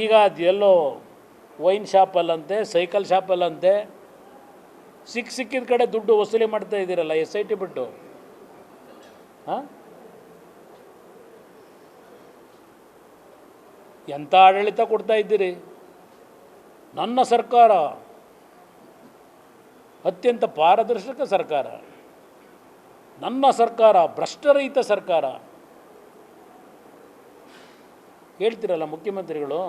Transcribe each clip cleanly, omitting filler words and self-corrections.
ಈಗ ಅದೆಲ್ಲೋ wine ಶಾಪಲ್ಲಂತೆ, cycle ಶಾಪಲ್ಲಂತೆ ಸಿಕ್ಕಿದ ಕಡೆ ದುಡ್ಡು ವಸೂಲಿ ಮಾಡ್ತಾ ಇದ್ದೀರಲ್ಲ SIT ಬಿಟ್ಟು. ಹಾಂ, ಎಂಥ ಆಡಳಿತ ಕೊಡ್ತಾ ಇದ್ದೀರಿ. ನನ್ನ ಸರ್ಕಾರ ಅತ್ಯಂತ ಪಾರದರ್ಶಕ ಸರ್ಕಾರ, ನನ್ನ ಸರ್ಕಾರ ಭ್ರಷ್ಟರಹಿತ ಸರ್ಕಾರ ಹೇಳ್ತಿರಲ್ಲ ಮುಖ್ಯಮಂತ್ರಿಗಳು.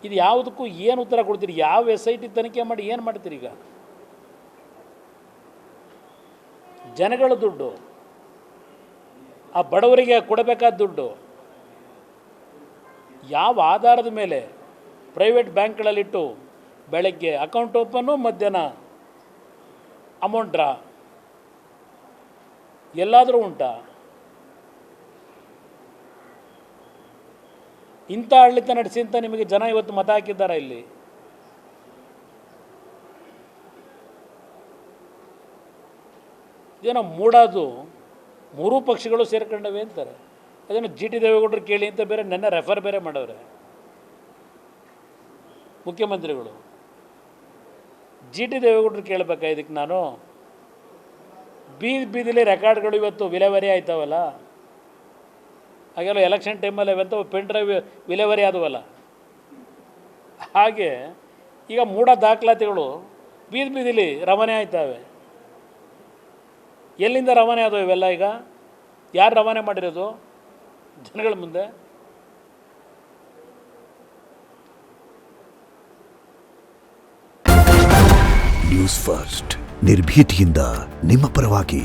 ಇದು ಯಾವುದಕ್ಕೂ ಏನು ಉತ್ತರ ಕೊಡ್ತೀರಿ? ಯಾವ SIT ತನಿಖೆ ಮಾಡಿ ಏನು ಮಾಡ್ತೀರಿ? ಈಗ ಜನಗಳ ದುಡ್ಡು, ಆ ಬಡವರಿಗೆ ಕೊಡಬೇಕಾದ ದುಡ್ಡು ಯಾವ ಆಧಾರದ ಮೇಲೆ ಪ್ರೈವೇಟ್ ಬ್ಯಾಂಕ್ಗಳಲ್ಲಿಟ್ಟು ಬೆಳಗ್ಗೆ ಅಕೌಂಟ್ ಓಪನ್ನು, ಮಧ್ಯಾಹ್ನ ಅಮೌಂಟ್ ಡ್ರಾ ಎಲ್ಲಾದರೂ ಉಂಟಾ? ಇಂಥ ಆಡಳಿತ ನಡೆಸಿ ಅಂತ ನಿಮಗೆ ಜನ ಇವತ್ತು ಮತ ಹಾಕಿದ್ದಾರೆ. ಇಲ್ಲಿ ಏನೋ ಮೂಡೋದು ಮೂರೂ ಪಕ್ಷಗಳು ಸೇರ್ಕೊಂಡವೆ ಅಂತಾರೆ. ಅದನ್ನು GT ದೇವೇಗೌಡರು ಕೇಳಿ ಅಂತ ಬೇರೆ ನೆನ್ನೆ ರೆಫರ್ ಬೇರೆ ಮಾಡವ್ರೆ ಮುಖ್ಯಮಂತ್ರಿಗಳು. GT ದೇವೇಗೌಡರು ಕೇಳಬೇಕಾ ಇದಕ್ಕೆ? ನಾನು ಬೀದಿಲಿ ರೆಕಾರ್ಡ್ಗಳು ಇವತ್ತು ವಿಲೇವಾರಿ ಆಯ್ತವಲ್ಲ, ಹಾಗೆಲ್ಲ ಎಲೆಕ್ಷನ್ ಟೈಮಲ್ಲಿ ಅವಂತ ಪೆನ್ ಡ್ರೈವ್ ವಿಲೇವಾರಿ ಆದವಲ್ಲ, ಹಾಗೆ ಈಗ ಮೂಢ ದಾಖಲಾತಿಗಳು ಬೀದಿಲಿ ರವಾನೆ ಆಯ್ತವೆ. ಎಲ್ಲಿಂದ ರವಾನೆ ಆದವು ಇವೆಲ್ಲ? ಈಗ ಯಾರು ರವಾನೆ ಮಾಡಿರೋದು ಜನಗಳ ಮುಂದೆ? ನ್ಯೂಸ್ ಫಸ್ಟ್, ನಿರ್ಭೀತಿಯಿಂದ ನಿಮ್ಮ ಪರವಾಗಿ.